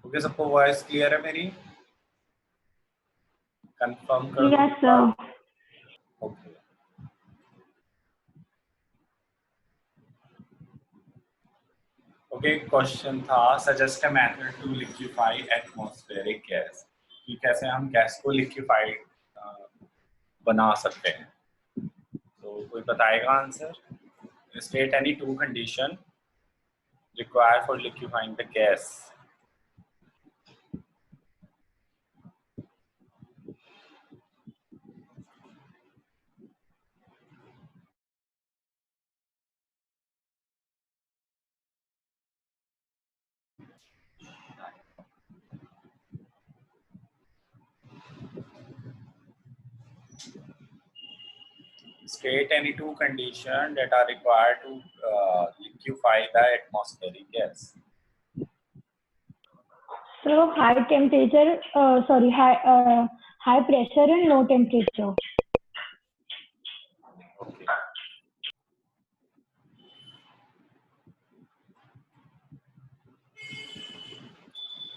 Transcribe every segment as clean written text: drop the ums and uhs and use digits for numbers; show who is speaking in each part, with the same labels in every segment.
Speaker 1: Okay, सबको voice clear है मेरी? कंफर्म कर दो।
Speaker 2: Yes sir.
Speaker 1: Okay, okay, question था suggest a method to liquefy atmospheric gas, कि कैसे हम गैस को लिक्विफाई बना सकते हैं। तो कोई बताएगा answer? State any two condition required for liquefying the gas. State any two conditions that are required to liquefy the atmospheric gas.
Speaker 2: So high temperature, high pressure and low temperature.
Speaker 1: Okay.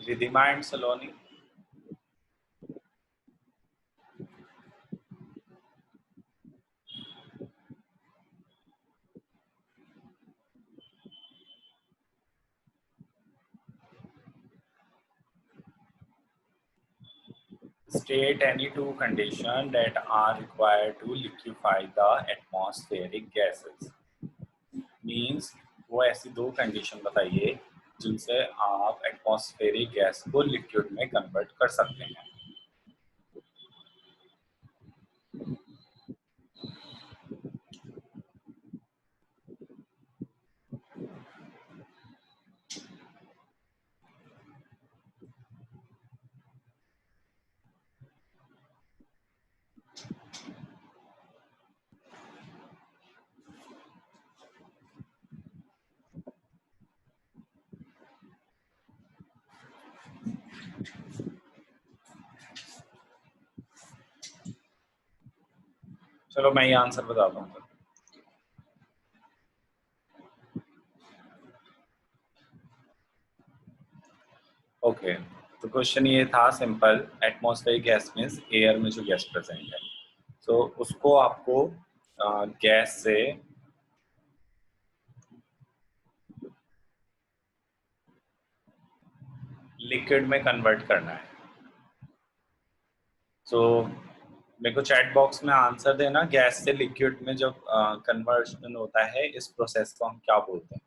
Speaker 1: Ridhima and Saloni. State any two conditions that are required to liquefy the atmospheric gases. Means वो ऐसी दो condition बताइए जिनसे आप atmospheric gas को liquid में convert कर सकते हैं। चलो मैं ये आंसर बताता हूँ। ओके, तो क्वेश्चन ये था simple, atmospheric gas means air में जो गैस प्रेजेंट है, तो उसको आपको गैस से लिक्विड में कन्वर्ट करना है। तो मेरे को चैट बॉक्स में आंसर देना, गैस से लिक्विड में जब कन्वर्जन होता है इस प्रोसेस को हम क्या बोलते हैं?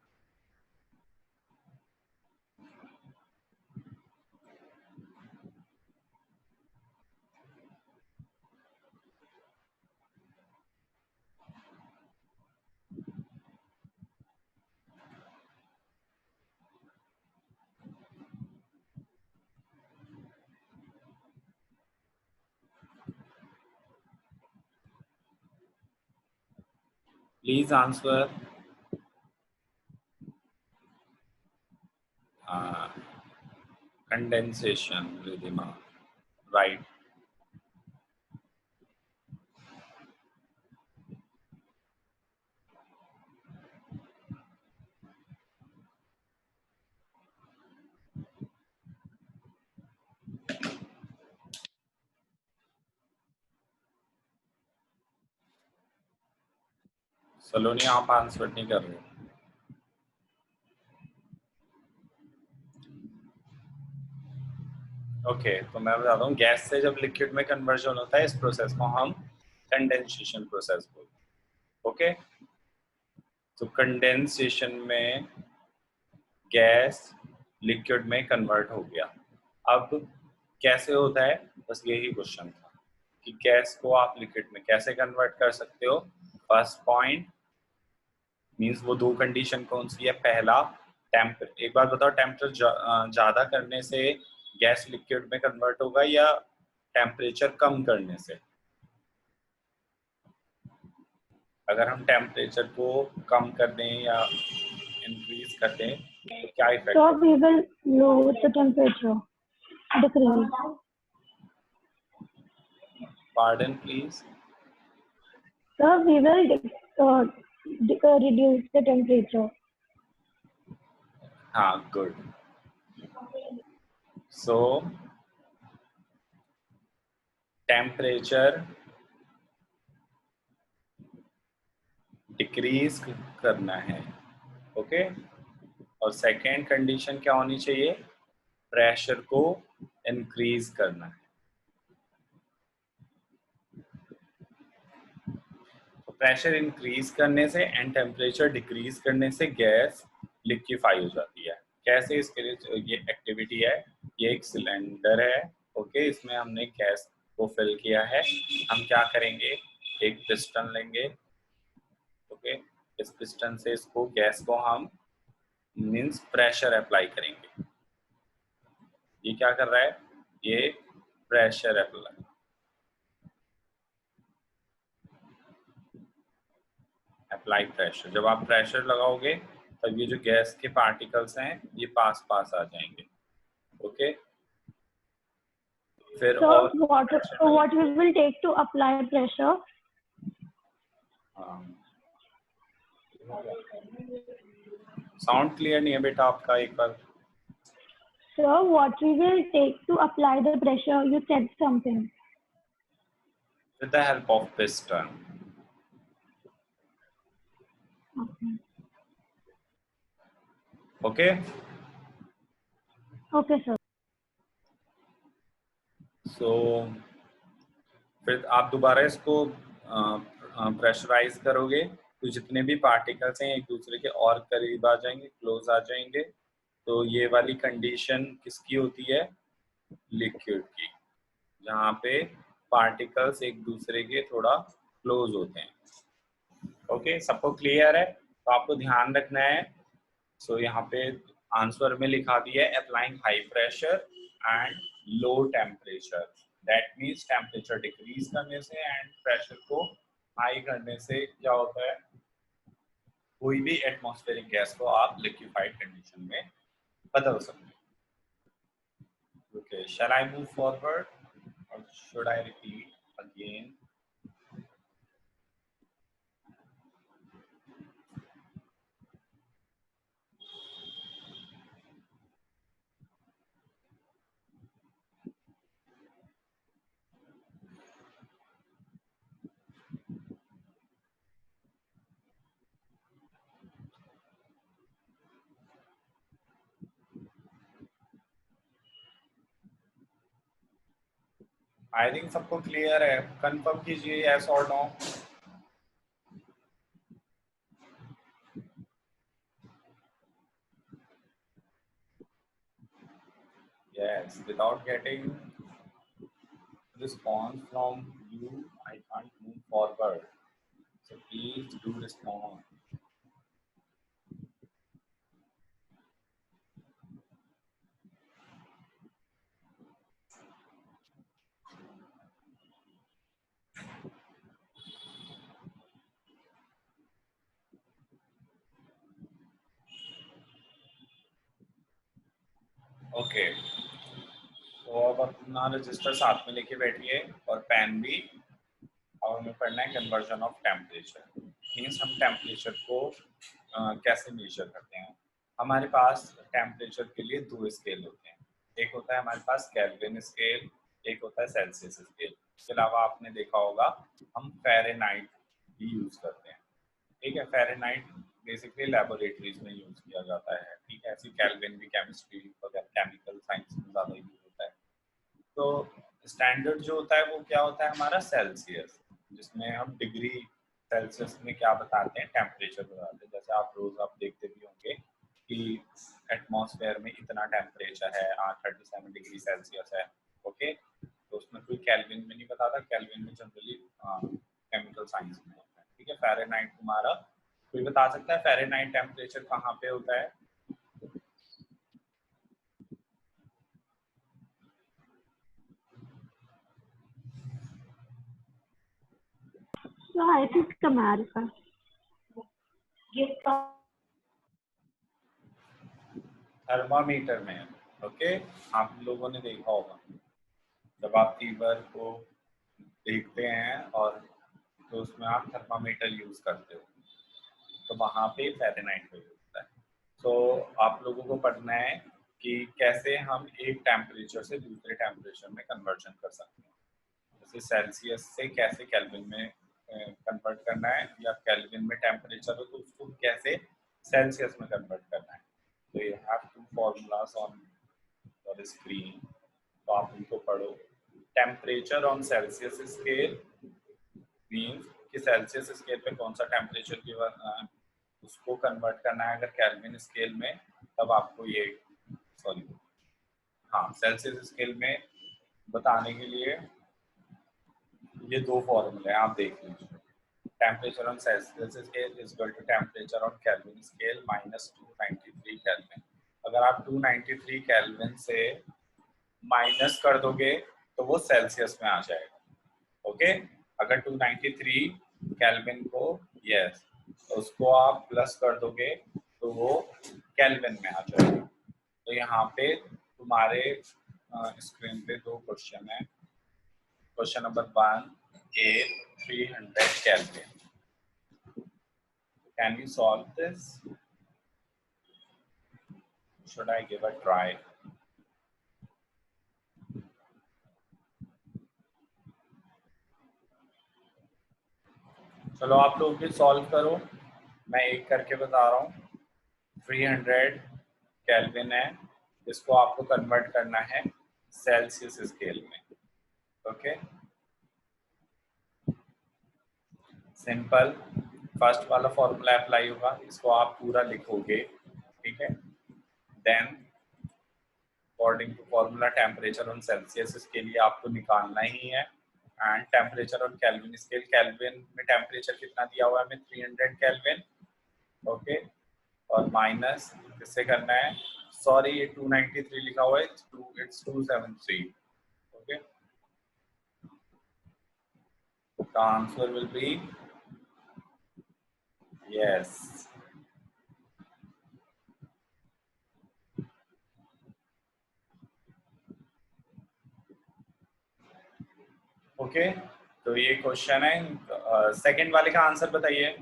Speaker 1: Please answer. Condensation, Ridhima, right. Saloni आप आंसर नहीं कर रहे। ओके, तो मैं बताता हूँ, गैस से जब लिक्विड में कन्वर्जन होता है इस प्रोसेस को हम कंडेंसेशन प्रोसेस बोलते हैं। ओके, तो कंडेंसेशन में गैस लिक्विड में कन्वर्ट हो गया। अब कैसे होता है, बस यही क्वेश्चन था कि गैस को आप लिक्विड में कैसे कन्वर्ट कर सकते हो। फर्स्ट पॉइंट मींस वो दो कंडीशन कौन सी है? पहला, एक बार बताओ, टेम्परेचर ज्यादा करने से गैस लिक्विड में कन्वर्ट होगा या टेम्परेचर कम करने से? अगर हम टेम्परेचर को कम कर दें या इंक्रीज कर दें तो क्या effect?
Speaker 2: So we will lower the temperature, decrease.
Speaker 1: Pardon please.
Speaker 2: So we will reduce the temperature.
Speaker 1: हाँ, गुड। सो टेम्परेचर डिक्रीज करना है, ओके। और सेकेंड कंडीशन क्या होनी चाहिए, प्रेशर को इंक्रीज करना है। तो प्रेशर इंक्रीज करने से एंड टेम्परेचर डिक्रीज करने से गैस लिक्विफाई हो जाती है। कैसे, इसके लिए ये एक्टिविटी है, ये एक सिलेंडर है, ओके। इसमें हमने गैस को फिल किया है। हम क्या करेंगे, एक पिस्टन लेंगे, ओके। इस पिस्टन से इसको गैस को हम मीन्स प्रेशर अप्लाई करेंगे। ये क्या कर रहा है, ये प्रेशर अप्लाई प्रेशर। जब आप प्रेशर लगाओगे तब ये जो गैस के पार्टिकल्स हैं ये पास पास आ जाएंगे, ओके। फिर
Speaker 2: So
Speaker 1: और
Speaker 2: what we will take to apply pressure?
Speaker 1: Sound clear नहीं है बेटा आपका, एक बार।
Speaker 2: So what we will take to apply the pressure? You said something.
Speaker 1: With the help of piston.
Speaker 2: Okay.
Speaker 1: Okay.
Speaker 2: Okay, sir.
Speaker 1: So फिर आप दोबारा इसको pressurise करोगे तो जितने भी पार्टिकल्स हैं एक दूसरे के और करीब आ जाएंगे, क्लोज आ जाएंगे। तो ये वाली कंडीशन किसकी होती है, लिक्विड की, जहाँ पे पार्टिकल्स एक दूसरे के थोड़ा क्लोज होते हैं। ओके, सबको क्लियर है? तो आपको ध्यान रखना है। सो यहाँ पे आंसर में लिखा दिया है applying high pressure and low temperature. That means temperature decrease करने से एंड प्रेशर को हाई करने से क्या होता है, कोई भी एटमॉस्फेरिक गैस को आप लिक्विफाइड कंडीशन में बदल सकते हैं। Okay, shall I move forward और should I repeat again? I think सबको क्लियर है, कंफर्म कीजिए यस और no. Yes, without getting response from you, I can't move forward. So please do respond. Okay. तो अब अपना रजिस्टर साथ में लेके बैठिए और पेन भी, और हमें पढ़ना है कन्वर्जन ऑफ टेम्परेचर। मीन्स हम टेम्परेचर को कैसे मेजर करते हैं। हमारे पास टेम्परेचर के लिए दो स्केल होते हैं, एक होता है हमारे पास केल्विन स्केल, एक होता है सेल्सियस स्केल। इसके अलावा आपने देखा होगा हम फ़ारेनहाइट भी यूज करते हैं, ठीक है। फ़ारेनहाइट बेसिकली लैबोरेटरीज में यूज किया जाता है, ठीक है। ऐसी केल्विन भी केमिस्ट्री वगैरह केमिकल साइंस में ज़्यादा यूज होता है। तो स्टैंडर्ड जो होता है वो क्या होता है हमारा सेल्सियस, जिसमें हम डिग्री सेल्सियस में क्या बताते हैं, टेम्परेचर बताते हैं। जैसे आप रोज आप देखते भी होंगे कि एटमॉस्फेयर में इतना टेम्परेचर है, 37 डिग्री सेल्सियस है, ओके। तो उसमें कोई केल्विन में नहीं बताता, केल्विन में जनरली केमिकल साइंस में होता है, ठीक है। फ़ारेनहाइट तुम्हारा कोई बता सकता है फ़ारेनहाइट टेम्परेचर कहाँ पे होता है?
Speaker 2: So I think America.
Speaker 1: Thermometer में, ओके। आप लोगों ने देखा होगा जब आप फीवर को देखते हैं और तो उसमें आप थर्मामीटर यूज करते हो, तो वहाँ पे फ़ारेनहाइट पे होता है। तो आप लोगों को पढ़ना है कि कैसे हम एक टेम्परेचर से दूसरे टेम्परेचर में कन्वर्जन कर सकते हैं। जैसे सेल्सियस से कैसे केल्विन में कन्वर्ट करना है, या केल्विन में टेम्परेचर हो तो उसको कैसे सेल्सियस में कन्वर्ट करना है। तो you have two formulas on your screen, तो आप उनको पढ़ो। Temperature on Celsius scale means कि सेल्सियस स्केल पे कौन सा टेम्परेचर की उसको कन्वर्ट करना है अगर केल्विन स्केल में, तब आपको ये सॉरी हाँ सेल्सियस स्केल में बताने के लिए ये दो फॉर्मूले हैं, आप देख लीजिए। Temperature on Celsius scale is equal to temperature on Kelvin scale minus 293 Kelvin. अगर आप 293 केल्विन से माइनस कर दोगे तो वो सेल्सियस में आ जाएगा। ओके, अगर 293 केल्विन को यस तो उसको आप प्लस कर दोगे तो वो केल्विन में आ जाएगा। तो यहाँ पे तुम्हारे स्क्रीन पे दो क्वेश्चन है। Question number 1 A 300 Kelvin. Can you solve this? Should I give a try? चलो आप लोग भी सॉल्व करो, मैं एक करके बता रहा हूँ। 300 केल्विन है, इसको आपको कन्वर्ट करना है सेल्सियस स्केल में। ओके, सिंपल फर्स्ट वाला फॉर्मूला अप्लाई होगा, इसको आप पूरा लिखोगे, ठीक है। Then according to formula temperature on Celsius इसके लिए आपको निकालना ही है, and temperature on Kelvin scale, Kelvin में टेम्परेचर कितना दिया हुआ है हमें 300 केल्विन। ओके, और माइनस किससे करना है, सॉरी ये 293 लिखा हुआ है, it's 273। Okay, the answer will be yes. Okay, तो ये क्वेश्चन है। सेकंड वाले का आंसर बताइए।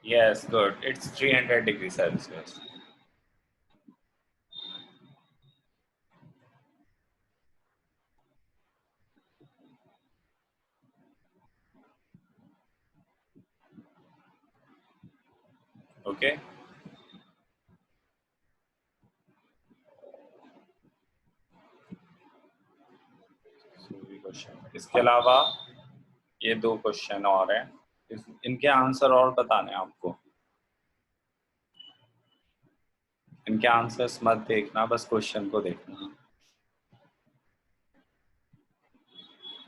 Speaker 1: Yes, good. It's 300 degrees Celsius. Okay. इसके अलावा ये दो क्वेश्चन और हैं, इनके आंसर और बताने हैं आपको। इनके आंसर्स मत देखना, बस क्वेश्चन को देखना।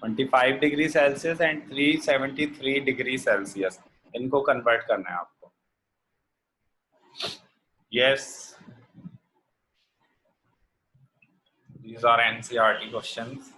Speaker 1: 25 degree Celsius and 373 degree Celsius, इनको कन्वर्ट करना है आपको। Yes, these are NCERT questions.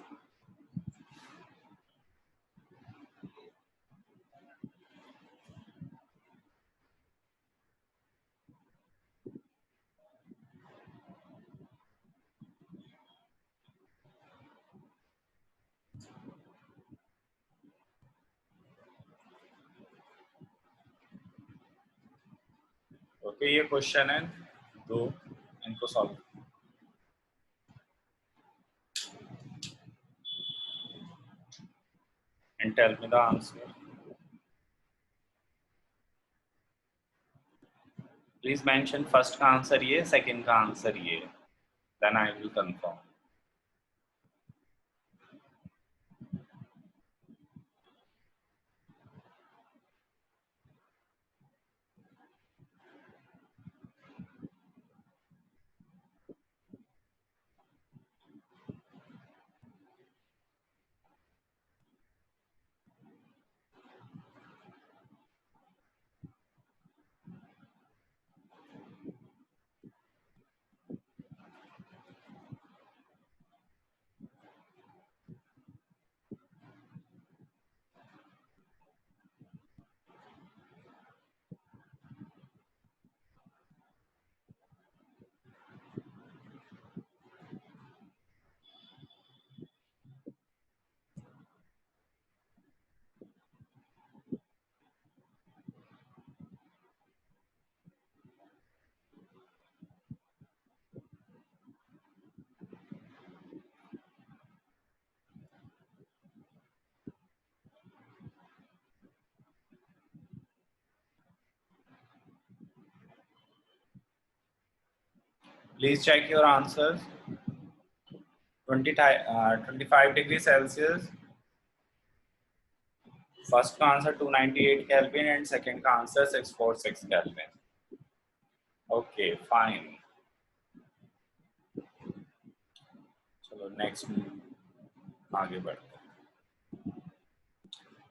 Speaker 1: Okay, ये क्वेश्चन है दो, इनको solve and tell me the answer. Please mention first का आंसर ये, सेकंड का आंसर ये, then I will confirm. Please check your answers. 25 degrees Celsius. First का आंसर 298 Kelvin and second का आंसर 646 Kelvin. Okay, fine. चलो next आगे बढ़ते हैं.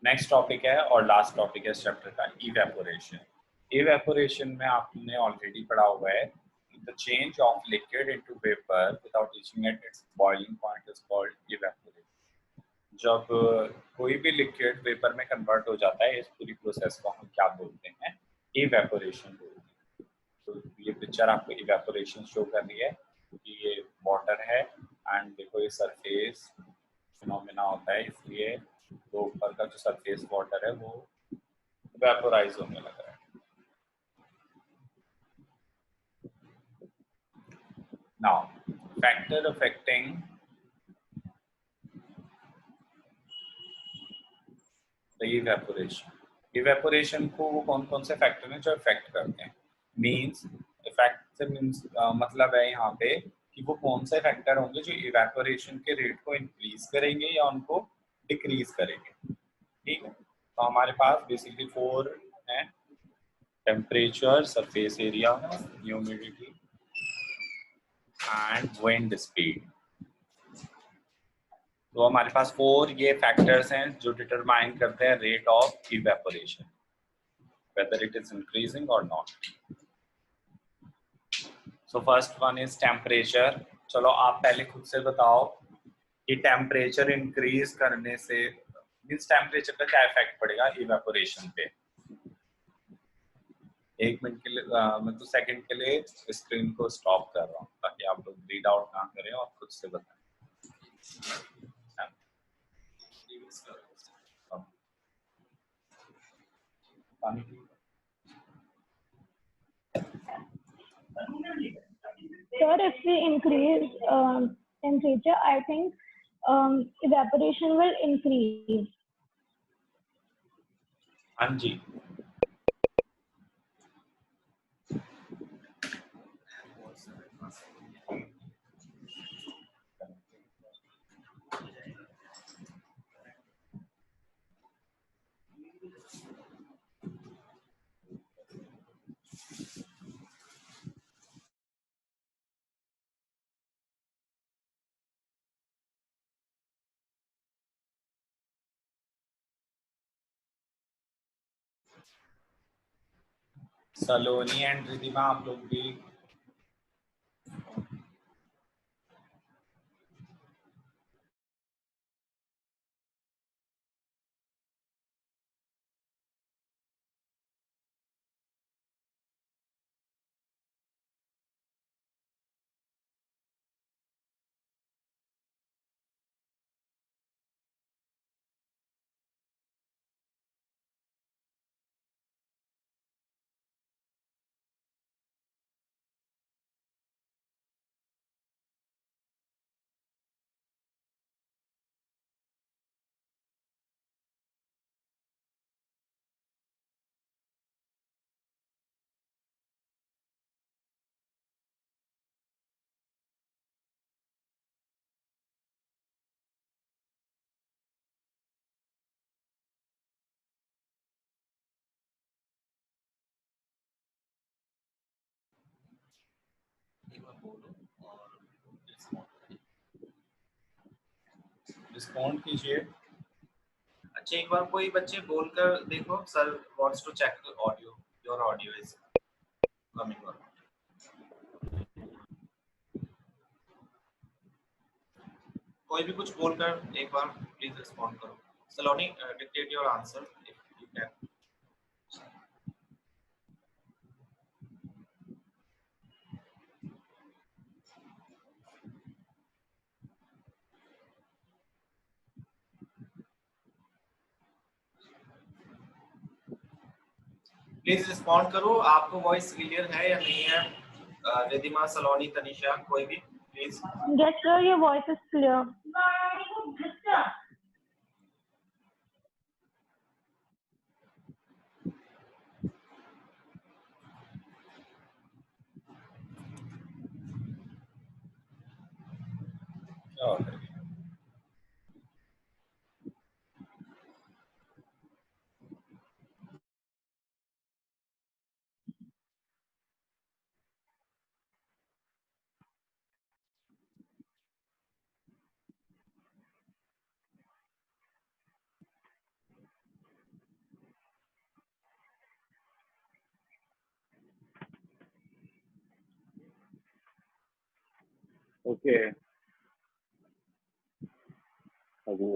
Speaker 1: नेक्स्ट टॉपिक है और लास्ट टॉपिक है चैप्टर का इवेपोरेशन. इवेपोरेशन में आपने ऑलरेडी पढ़ा हुआ है. The change of liquid into vapor without reaching at its boiling point is called evaporation. जब कोई भी लिक्विड वेपर में कन्वर्ट हो जाता है, इस पूरी प्रोसेस को हम क्या बोलते हैं? इवेपोरेशन बोलते हैं. तो ये पिक्चर आपको इवेपोरेशन शो कर रही है कि ये वाटर है एंड देखो ये सरफेस फिनोमेना होता है, इसलिए तो ऊपर का जो सरफेस वाटर है वो वेपोराइज होने लगा है. Now, factor affecting the evaporation. Evaporation को वो कौन-कौन से फैक्टर हैं जो इफेक्ट करते हैं? मीन्स इफेक्ट से मीन्स मतलब है यहाँ पे कि वो कौन से फैक्टर होंगे जो इवेपोरेशन के रेट को इंक्रीज करेंगे या उनको डिक्रीज करेंगे. ठीक है, तो हमारे पास बेसिकली 4 हैं: temperature, surface area, humidity and wind speed. तो हमारे पास 4 ये फैक्टर्स हैं जो डिटरमाइन करते हैं rate of evaporation, whether it is increasing or not. So first one is temperature. चलो आप पहले खुद से बताओ कि टेम्परेचर इंक्रीज करने से मींस टेम्परेचर का क्या इफेक्ट पड़ेगा इवेपोरेशन पे. 1 मिनट के लिए मैं तो सेकंड के लिए स्क्रीन को स्टॉप कर रहा हूँ ताकि आप लोग रीड आउट ना करें और खुद से बताएं.
Speaker 2: Sir, if we increase temperature, I think evaporation will increase.
Speaker 1: हाँ जी. सलोनी एंड रिधिमा आप लोग भी रिस्पॉन्ड कीजिए.
Speaker 3: अच्छा, एक बार कोई बच्चे बोलकर देखो, sir wants to check audio, your audio is coming और कोई भी कुछ बोलकर एक बार प्लीज रिस्पॉन्ड करो. Saloni, dictate your answer if you can. Please respond करो. आपको वॉइस क्लियर है या नहीं है? रिधिमा, सलोनी, तनिषा, कोई भी please.
Speaker 2: Yes, sir, your voice is clear.
Speaker 1: Okay अभी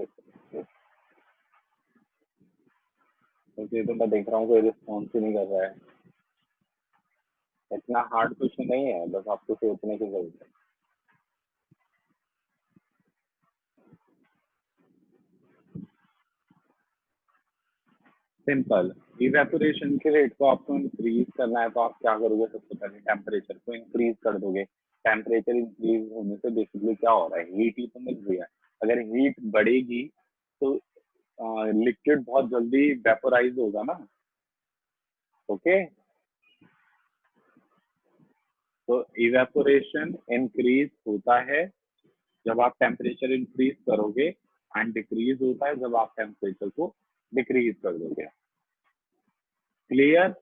Speaker 1: ओके, तो मैं देख रहा हूँ कोई रिस्पॉन्स ही नहीं कर रहा है। इतना हार्ड क्वेश्चन नहीं है, बस आपको सोचने की जरूरत है। सिंपल, इवेपोरेशन के रेट को आपको इंक्रीज करना है तो आप क्या करोगे? सबसे पहले टेम्परेचर को इंक्रीज कर दोगे। टेम्परेचर इंक्रीज होने से बेसिकली क्या हो रहा है? हीट ही तो मिल रही है। अगर हीट बढ़ेगी तो लिक्विड बहुत जल्दी वेपोराइज होगा ना। ओके, तो इवेपोरेशन इंक्रीज होता है जब आप टेम्परेचर इंक्रीज करोगे, एंड डिक्रीज होता है जब आप टेम्परेचर को डिक्रीज कर दोगे। क्लियर?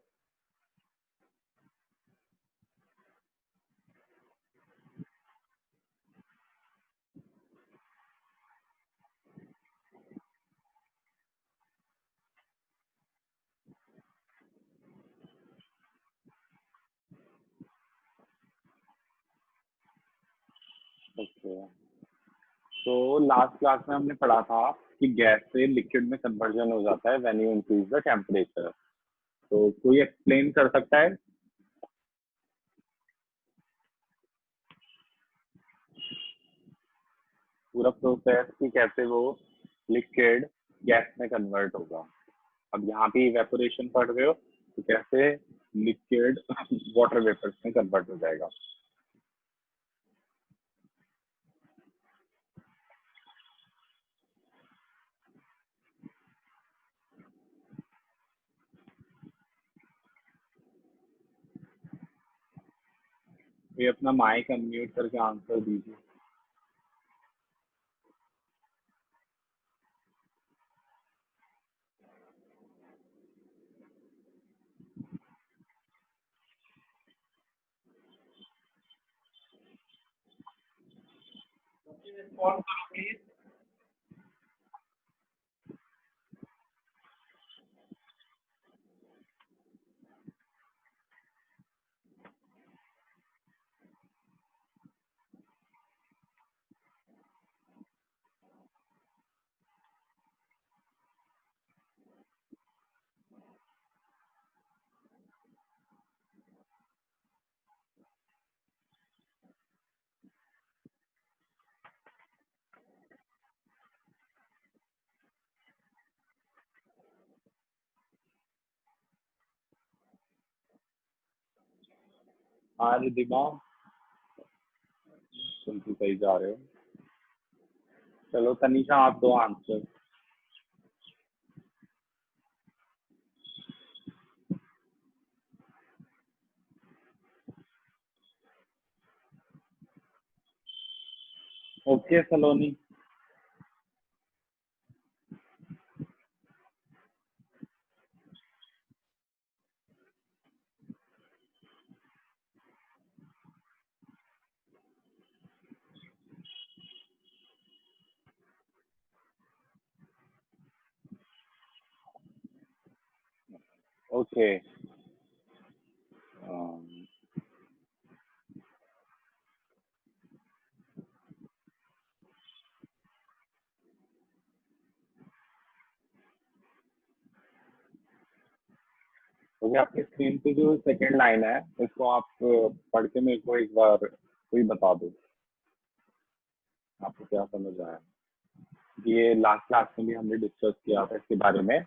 Speaker 1: ओके, तो लास्ट क्लास में हमने पढ़ा था कि गैस से लिक्विड में कन्वर्जन हो जाता है when you increase the temperature. तो कोई एक्सप्लेन कर सकता है पूरा प्रोसेस कि कैसे वो लिक्विड गैस में कन्वर्ट होगा? अब यहाँ पे इवेपोरेशन पढ़ रहे हो तो कैसे लिक्विड वाटर वेपर्स में कन्वर्ट हो जाएगा। ये अपना माइक अनम्यूट करके आंसर दीजिए।
Speaker 3: रिस्पॉन्ड करो प्लीज।
Speaker 1: आज दिमाग बिल्कुल सही जा रहे हो। चलो तनीषा, आप दो आंसर। ओके सलोनी। ओके, ओके, आपकी स्क्रीन पे जो सेकंड लाइन है इसको आप पढ़ के मेरे को एक बार कोई बता दो, आपको क्या समझ आया? ये लास्ट क्लास में भी हमने डिस्कस किया था इसके बारे में।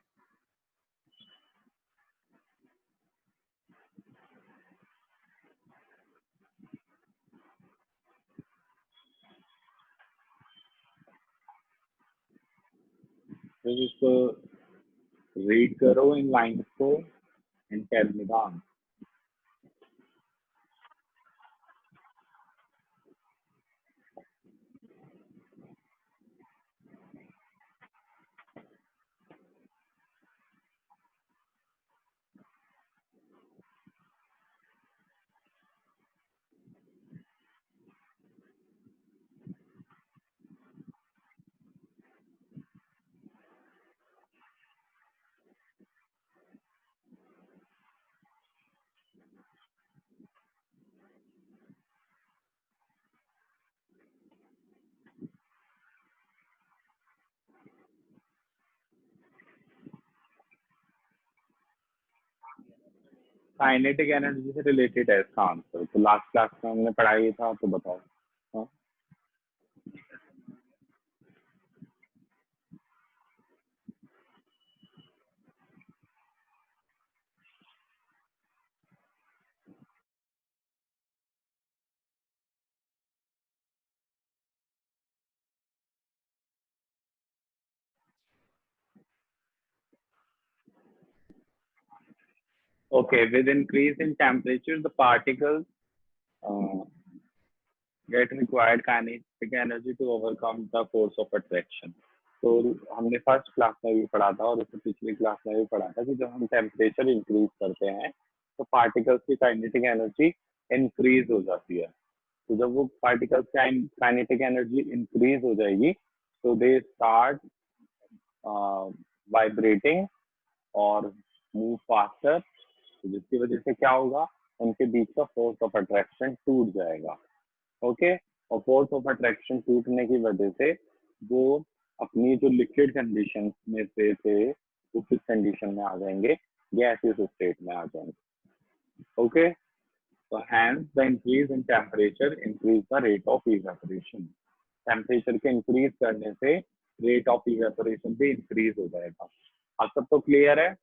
Speaker 1: तो इसको रीड करो इन लाइन्स को and tell me the answer. Kinetic energy से रिलेटेड है इसका आंसर। तो लास्ट क्लास में हमने पढ़ाई था, तो बताओ। हाँ? Okay, with increase in temperature, the particles get required kinetic energy to overcome the force of attraction. तो हमने फर्स्ट क्लास में भी पढ़ा था और उससे पिछली क्लास में भी पढ़ा था कि जब हम टेम्परेचर इंक्रीज करते हैं तो पार्टिकल्स की काइनेटिक एनर्जी इंक्रीज हो जाती है। तो जब वो पार्टिकल्स की काइनेटिक एनर्जी इंक्रीज हो जाएगी तो दे स्टार्ट वाइब्रेटिंग और मूव फास्टर, तो जिसकी वजह से क्या होगा, उनके बीच का फोर्स ऑफ अट्रैक्शन टूट जाएगा। ओके, और फोर्स ऑफ अट्रैक्शन टूटने की वजह से वो अपनी जो लिक्विड कंडीशन में से थे वो किस कंडीशन में आ जाएंगे, गैसियस स्टेट में आ जाएंगे। ओके, तो hence the increase in temperature increase the rate of evaporation. Temperature के इंक्रीज करने से रेट ऑफ इवेपोरेशन भी इंक्रीज हो जाएगा। अब सब तो क्लियर है?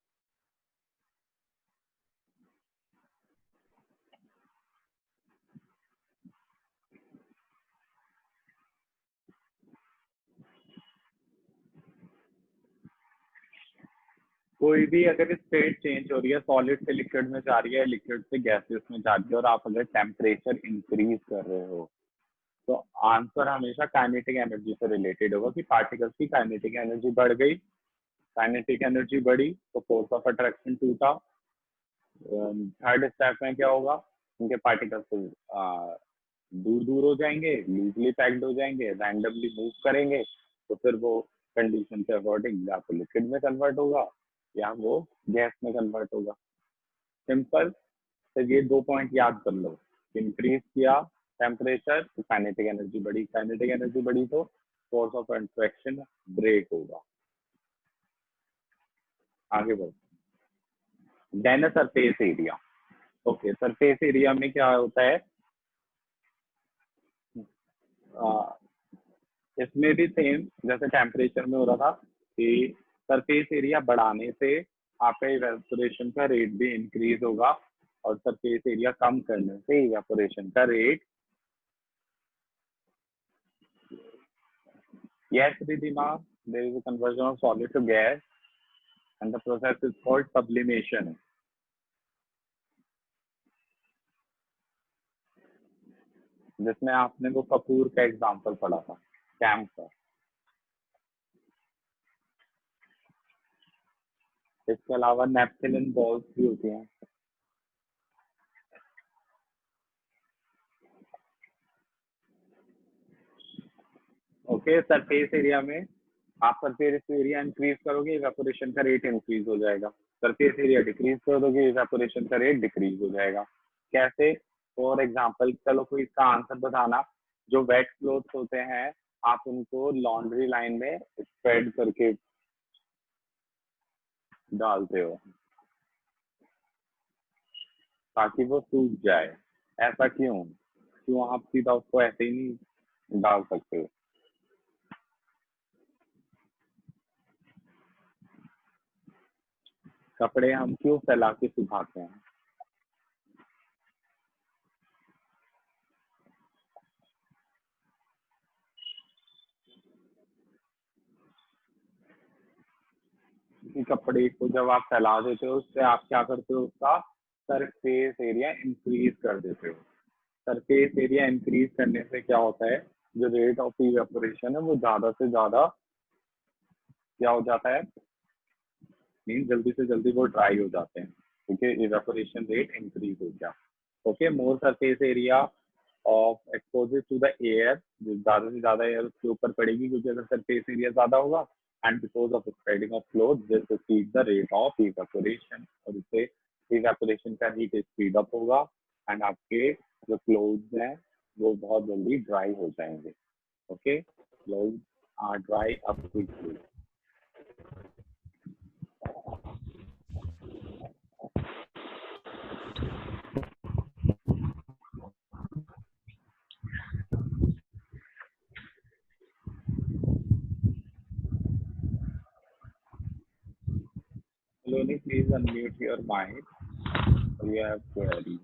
Speaker 1: कोई भी अगर स्टेट चेंज हो रही है, सॉलिड से लिक्विड में जा रही है, लिक्विड से गैसेस में जा रही है, और आप अगर टेम्परेचर इंक्रीज कर रहे हो तो आंसर हमेशा काइनेटिक एनर्जी से रिलेटेड होगा कि पार्टिकल्स की काइनेटिक एनर्जी बढ़ गई, काइनेटिक एनर्जी बढ़ी तो फोर्स ऑफ अट्रैक्शन टूटा। थर्ड स्टेप में क्या होगा, उनके पार्टिकल्स दूर दूर हो जाएंगे, लूजली पैक्ड हो जाएंगे, रैंडमली मूव करेंगे, तो फिर वो कंडीशन के अकॉर्डिंग या तो लिक्विड में कन्वर्ट होगा या वो गैस में कन्वर्ट होगा। सिंपल। तो ये 2 पॉइंट याद कर लो, इंक्रीज किया टेम्परेचर तो काइनेटिक एनर्जी बढ़ी, काइनेटिक एनर्जी बढ़ी तो फोर्स ऑफ अट्रैक्शन ब्रेक होगा। आगे बढ़ो। Then surface area. Okay, surface area में क्या होता है, इसमें भी सेम जैसे टेम्परेचर में हो रहा था कि सरफेस एरिया बढ़ाने से आपका इवेपोरेशन का रेट भी इंक्रीज होगा और सरफेस एरिया कम करने से इवेपोरेशन का rate, yes Ridhima, there is a conversion of solid to gas and the process is called sublimation. जिसमें आपने वो कपूर का एग्जांपल पढ़ा था कैंप का। इसके अलावा नेप्थिलिन बॉल्स भी होती हैं। ओके, सरफेस एरिया में आप सरफेस एरिया इंक्रीज करोगे, इवेपोरेशन का रेट इंक्रीज हो जाएगा। सरफेस एरिया डिक्रीज करोगे, इवेपोरेशन का रेट डिक्रीज हो जाएगा। कैसे? फॉर एग्जांपल, चलो कोई इसका आंसर बताना। जो वेट क्लोथ्स होते हैं आप उनको लॉन्ड्री लाइन में स्प्रेड करके डालते हो ताकि वो सूख जाए। ऐसा क्यों? क्यों आप सीधा उसको ऐसे ही नहीं डाल सकते हो? कपड़े हम क्यों फैला के सुखाते हैं? किसी कपड़े को जब आप फैला देते हो उससे आप क्या करते हो, उसका सरफेस एरिया इंक्रीज कर देते हो। सरफेस एरिया इंक्रीज करने से क्या होता है, जो रेट ऑफ इवेपोरेशन है वो ज्यादा से ज्यादा क्या हो जाता है, मीन जल्दी से जल्दी वो ड्राई हो जाते हैं क्योंकि इवेपोरेशन रेट इंक्रीज हो गया। Okay, more surface area of exposure to the air, ज्यादा से ज्यादा एयर उसके ऊपर पड़ेगी क्योंकि अगर सरफेस एरिया ज्यादा होगा and because of spreading of cloth this speed the rate of evaporation, और इससे इवेपोरेशन का हीट स्पीड अप होगा एंड आपके जो क्लोथ्स हैं वो बहुत जल्दी ड्राई हो जाएंगे। Okay, clothes are dry up quickly. Saloni, please unmute your mic. You have query.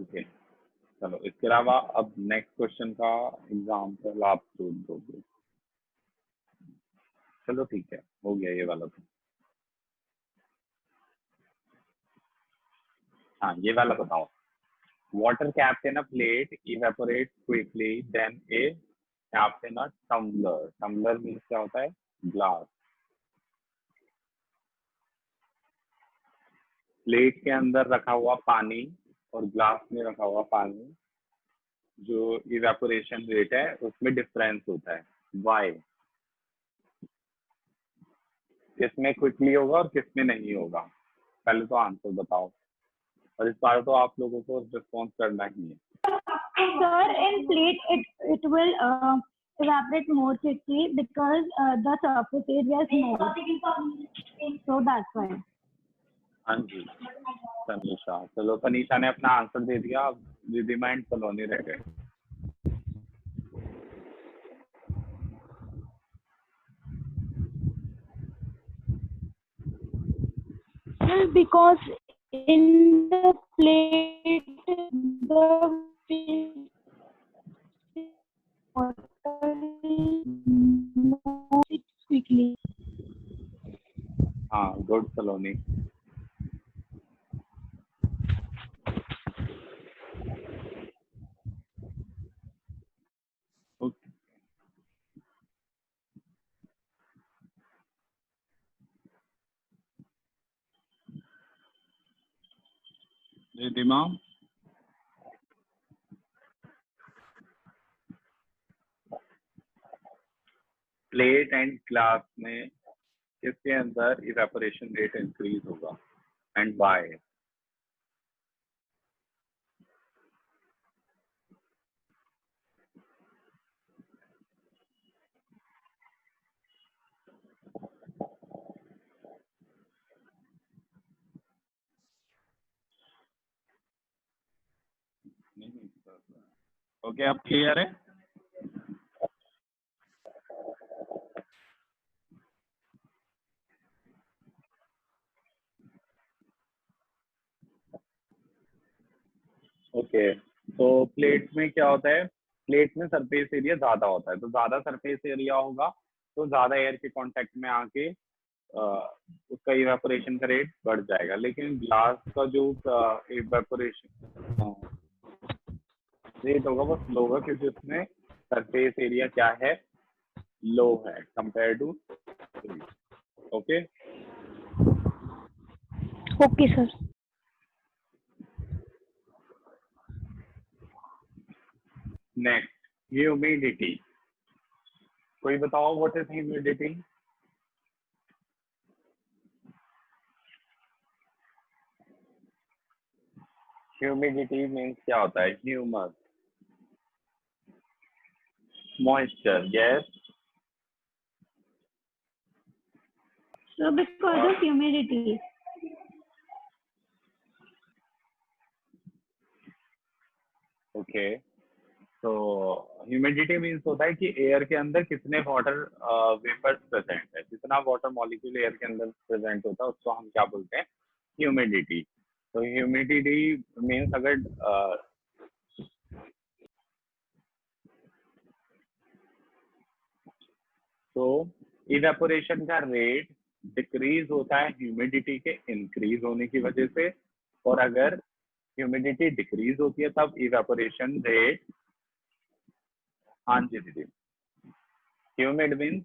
Speaker 1: Okay, चलो इसके अलावा अब नेक्स्ट क्वेश्चन का एग्जाम्पल आप दोगे। चलो ठीक है, हो गया ये वाला तो। हाँ, ये वाला बताओ। Water kept in a plate evaporates quickly than a kept in a tumbler. Tumbler means क्या होता है? ग्लास। प्लेट के अंदर रखा हुआ पानी और ग्लास में रखा हुआ पानी, जो इवेपोरेशन रेट है उसमें डिफरेंस होता है। वाई? किसमें क्विकली होगा और किसमें नहीं होगा? पहले तो आंसर बताओ, और इस बार तो आप लोगों को रिस्पॉन्स करना ही है।
Speaker 2: Sir, in plate it will evaporate more quickly because the surface area is more. So that's why.
Speaker 1: हाँ जी तनीषा, चलो तनीषा ने अपना आंसर दे दिया, अब रिधिमा एंड सलोनी रह गए।
Speaker 2: Because in the plate the water moves quickly.
Speaker 1: हाँ, good Saloni. Ridhima, plate and glass में किसके अंदर इवेपोरेशन रेट इंक्रीज होगा एंड बाय? ओके, अब क्लियर है? ओके, तो प्लेट में क्या होता है? प्लेट में सरफेस एरिया ज्यादा होता है, तो ज्यादा सरफेस एरिया होगा तो ज्यादा एयर के कांटेक्ट में आके उसका इवेपोरेशन का रेट बढ़ जाएगा। लेकिन ग्लास का जो इवेपोरेशन रेट होगा वो स्लो होगा, क्योंकि उसमें सरफेस एरिया क्या है? लो है compare to. Okay
Speaker 2: Okay, sir.
Speaker 1: Next, humidity. कोई बताओ what is humidity? Humidity means क्या होता है? Humus, moisture, gas.
Speaker 2: So because of humidity.
Speaker 1: Okay, तो ह्यूमिडिटी मीन्स होता है कि एयर के अंदर कितने वाटर वेपर्स प्रेजेंट है, जितना वाटर मॉलिक्यूल एयर के अंदर प्रेजेंट होता है उसको हम क्या बोलते हैं? ह्यूमिडिटी। तो ह्यूमिडिटी मीन्स अगर तो इवेपोरेशन का रेट डिक्रीज होता है ह्यूमिडिटी के इंक्रीज होने की वजह से, और अगर ह्यूमिडिटी डिक्रीज होती है तब इवेपोरेशन रेट। हाँ जी दीदी, ह्यूमिड मीन्स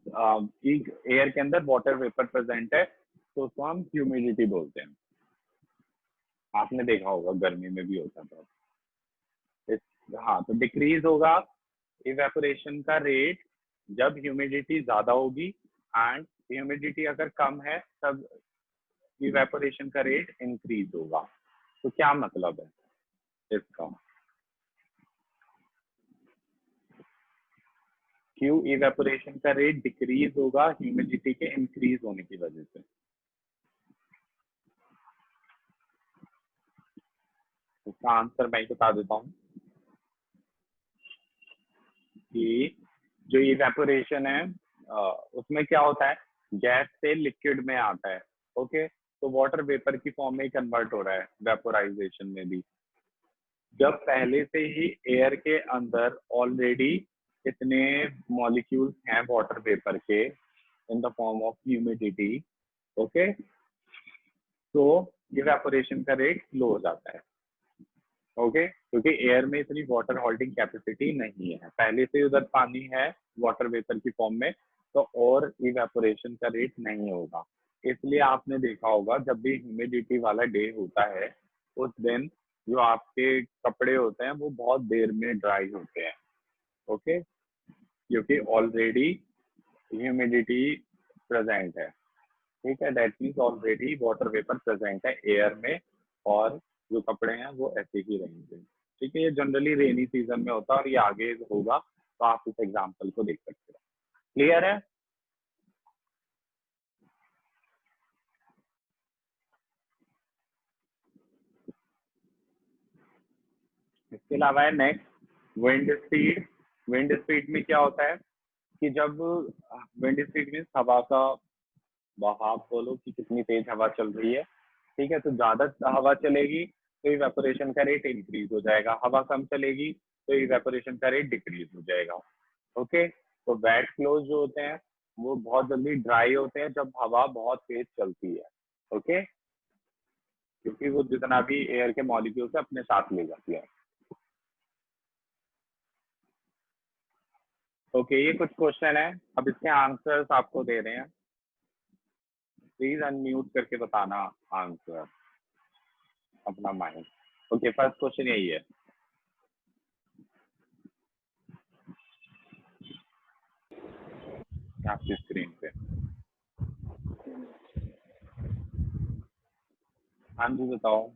Speaker 1: एयर के अंदर वाटर वेपर प्रेजेंट है तो उसको हम ह्यूमिडिटी बोलते हैं। आपने देखा होगा गर्मी में भी होता था। हाँ, तो डिक्रीज होगा इवेपोरेशन का रेट जब ह्यूमिडिटी ज्यादा होगी, एंड ह्यूमिडिटी अगर कम है तब इवेपोरेशन का रेट इंक्रीज होगा। तो क्या मतलब है इसका? क्यों इवेपोरेशन का रेट डिक्रीज होगा ह्यूमिडिटी के इंक्रीज होने की वजह से? इसका आंसर मैं ही बता देता हूँ कि जो इवेपोरेशन है उसमें क्या होता है, गैस से लिक्विड में आता है। ओके, तो वाटर वेपर की फॉर्म में कन्वर्ट हो रहा है वेपोराइजेशन में भी। जब पहले से ही एयर के अंदर ऑलरेडी इतने मॉलिक्यूल्स हैं वाटर वेपर के in the form of humidity, okay, तो इवेपोरेशन का रेट स्लो हो जाता है। ओके, क्योंकि एयर में इतनी वाटर होल्डिंग कैपेसिटी नहीं है, पहले से उधर पानी है वाटर वेपर की फॉर्म में, तो और इवेपोरेशन का रेट नहीं होगा। इसलिए आपने देखा होगा जब भी ह्यूमिडिटी वाला डे होता है उस दिन जो आपके कपड़े होते हैं वो बहुत देर में ड्राई होते हैं। ओके, क्योंकि ऑलरेडी ह्यूमिडिटी प्रेजेंट है। ठीक है, that means already water vapour present है एयर में, और जो कपड़े हैं वो ऐसे ही रहेंगे। ठीक है, ये जनरली रेनी सीजन में होता है और ये आगे होगा, तो आप इस एग्जांपल को देख सकते हो। क्लियर है? इसके अलावा है next wind speed. Wind speed में क्या होता है कि जब विंड स्पीड मीन्स हवा का बहाव, बोलो कि कितनी तेज हवा चल रही है। ठीक है, तो ज्यादा हवा चलेगी तो इवेपोरेशन का रेट इंक्रीज हो जाएगा, हवा कम चलेगी तो इवेपोरेशन का रेट डिक्रीज हो जाएगा। ओके, तो वेट क्लोज जो होते हैं वो बहुत जल्दी ड्राई होते हैं जब हवा बहुत तेज चलती है। ओके, क्योंकि वो जितना भी एयर के मॉलिक्यूल्स है अपने साथ ले जाती है। ओके, ये कुछ क्वेश्चन है, अब इसके आंसर्स आपको दे रहे हैं, प्लीज अनम्यूट करके बताना आंसर अपना माइंड। ओके, फर्स्ट क्वेश्चन यही है, आपकी स्क्रीन पे। हाँ जी, बताओ।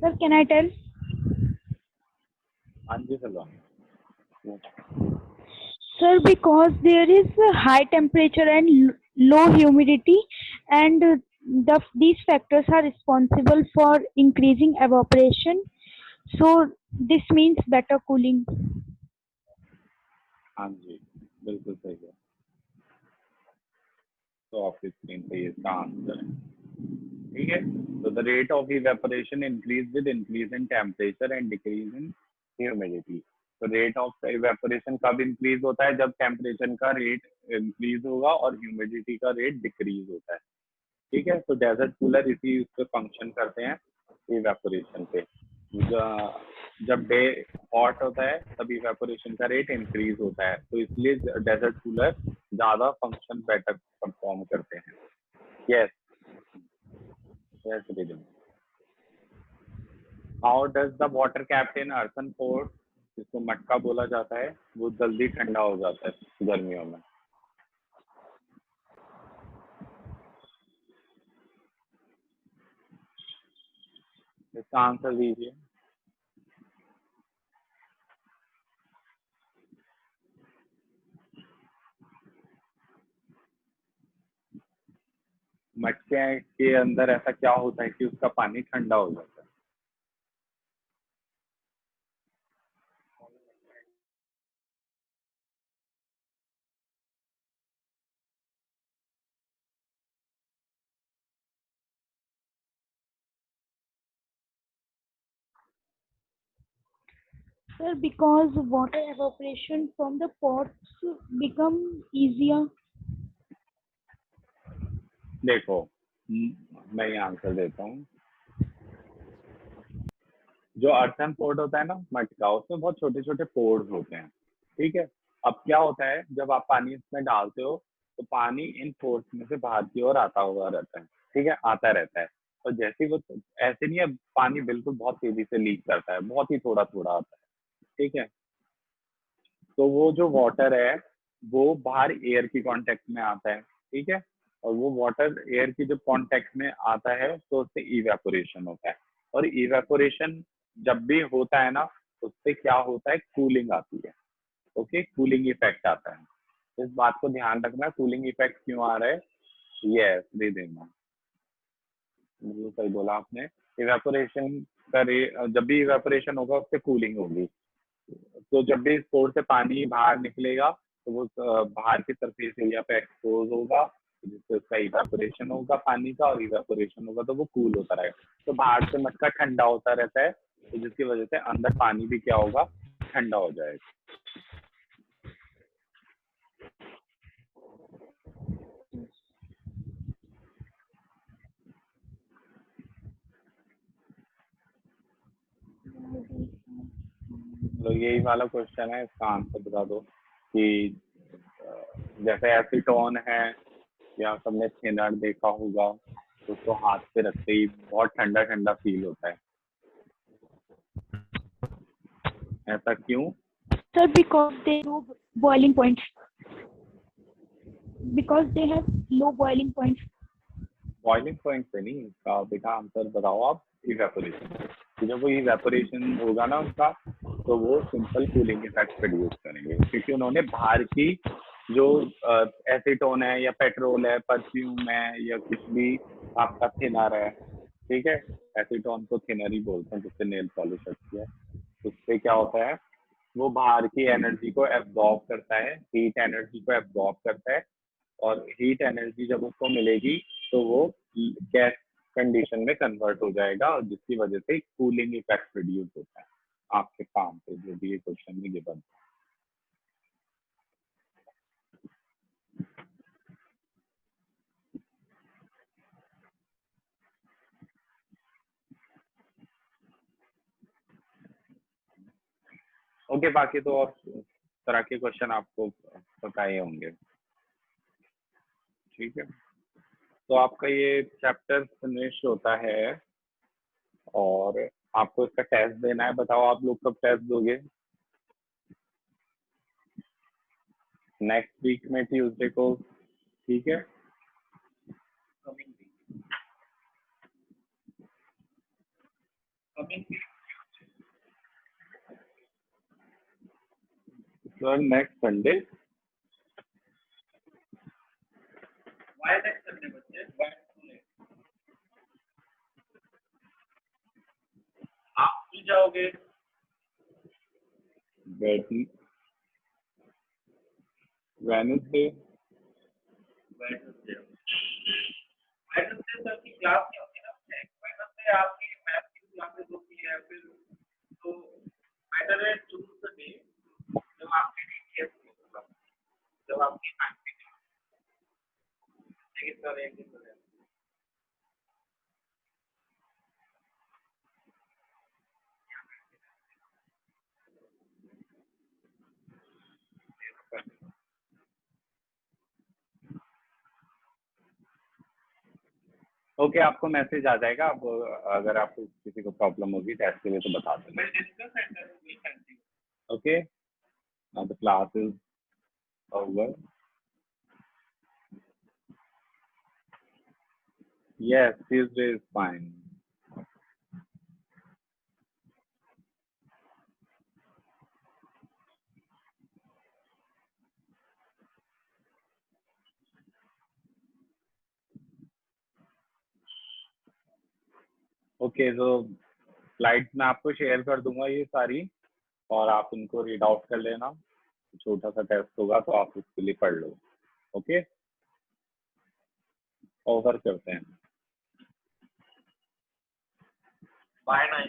Speaker 2: Sir, can I tell?
Speaker 1: हाँ जी, चलो।
Speaker 2: Sir, because there is a high temperature and low humidity, and these factors are responsible for increasing evaporation. So this means better cooling.
Speaker 1: हाँ जी, बिल्कुल सही है, तो आपकी स्क्रीन पे ये इसका आंसर है। ठीक है, तो the rate of evaporation increase with increase in temperature and decrease in humidity. तो रेट ऑफ इवेपोरेशन कब इंक्रीज होता है, जब टेम्परेचर का रेट इंक्रीज होगा और ह्यूमिडिटी का रेट डिक्रीज होता है। ठीक है, तो डेजर्ट कूलर इसी उस पर फंक्शन करते हैं इवेपोरेशन पे। जब डे हॉट होता है तब इवेपोरेशन का रेट इंक्रीज होता है, तो इसलिए डेजर्ट कूलर ज्यादा फंक्शन बेटर परफॉर्म करते हैं। Yes, yes rhythm. How does the water kept in earthen port, जिसको मटका बोला जाता है, वो जल्दी ठंडा हो जाता है गर्मियों में? इसका आंसर दीजिए। मटके के अंदर ऐसा क्या होता है कि उसका पानी ठंडा हो जाता है?
Speaker 2: Sir, because water evaporation from the pots become easier.
Speaker 1: देखो, मैं ये आंसर देता हूँ। जो अर्थन पोर्ट होता है ना मटका, उसमें बहुत छोटे छोटे पोर्स होते हैं। ठीक है, अब क्या होता है जब आप पानी इसमें डालते हो तो पानी इन पोर्स में से बाहर की ओर आता हुआ रहता है। ठीक है, आता रहता है, और जैसे ही वो, ऐसे नहीं है पानी बिल्कुल बहुत तेजी से लीक करता है, बहुत ही थोड़ा थोड़ा आता है। ठीक है, तो वो जो वाटर है वो बाहर एयर की कांटेक्ट में आता है। ठीक है। और वो वाटर एयर की जो कांटेक्ट में आता है तो उससे इवेपोरेशन होता है। और इवेपोरेशन जब भी होता है ना, उससे क्या होता है, कूलिंग आती है। ओके, कूलिंग इफेक्ट आता है। इस बात को ध्यान रखना, कूलिंग इफेक्ट क्यों आ रहा है। यस, दे देना, बिल्कुल सही बोला आपने। इवेपोरेशन जब भी इवेपोरेशन होगा उससे कूलिंग होगी। तो जब भी स्पोर से पानी बाहर निकलेगा तो वो बाहर की सरफेस एरिया पे एक्सपोज होगा, जिससे उसका इवेपोरेशन होगा पानी का, और इवेपोरेशन होगा तो वो कूल होता रहेगा। तो बाहर से मटका ठंडा होता रहता है, तो जिसकी वजह से अंदर पानी भी क्या होगा, ठंडा हो जाएगा। तो यही वाला क्वेश्चन है, इसका आंसर बता दो कि जैसे एसीटोन है, या सबने थिनर देखा होगा, तो उसको हाथ पे रखते ही बहुत ठंडा ठंडा फील होता है। ऐसा क्यों?
Speaker 2: Sir, because they have boiling points. Because they have low boiling points.
Speaker 1: Boiling point पे नहीं, इसका बेटा आंसर बताओ आप। इवेपोरेशन, जब वो इवेपोरेशन होगा ना उनका, तो वो सिंपल कूलिंग इफेक्ट प्रोड्यूस करेंगे, क्योंकि उन्होंने बाहर की जो एसीटोन है या पेट्रोल है, परफ्यूम है, या कुछ भी आपका थिनर है, ठीक है, एसीटोन को थिनर ही बोलते हैं जिससे नेल पॉलिश अच्छी है। उससे क्या होता है, वो बाहर की एनर्जी को एब्जॉर्ब करता है, हीट एनर्जी को एब्जॉर्ब करता है, और हीट एनर्जी जब उसको मिलेगी तो वो गैस कंडीशन में कन्वर्ट हो जाएगा, और जिसकी वजह से कूलिंग इफेक्ट प्रोड्यूस होता है आपके काम पे, जो भी ये क्वेश्चन में गिवन। ओके, बाकी तो और तरह के क्वेश्चन आपको पता ही होंगे, ठीक है। तो आपका ये चैप्टर फिनिश होता है, और आपको इसका टेस्ट देना है। बताओ आप लोग कब टेस्ट दोगे? नेक्स्ट वीक में ट्यूसडे को, ठीक है। Sir next Sunday.
Speaker 3: आप भी जाओगे?
Speaker 1: वेडनेसडे।
Speaker 3: वेडनेसडे सर की क्लास नहीं होती ना, वेडनेसडे आपकी मैथ की क्लासेस होती है, फिर तो बेटर है चूज द डे जब आपकी डीटीएस होगा, जब आपकी मैथ की एक सर एक दिन है।
Speaker 1: ओके, आपको मैसेज आ जाएगा। आप अगर आपको किसी को प्रॉब्लम होगी टेस्ट के लिए तो बता देना। Okay, now the class is over. Yes, Tuesday is fine. Okay, तो स्लाइड्स मैं आपको शेयर कर दूंगा ये सारी, और आप उनको रीड आउट कर लेना। छोटा सा टेस्ट होगा तो आप उसके लिए पढ़ लो। ओके, ओवर करते हैं।
Speaker 3: बाय 9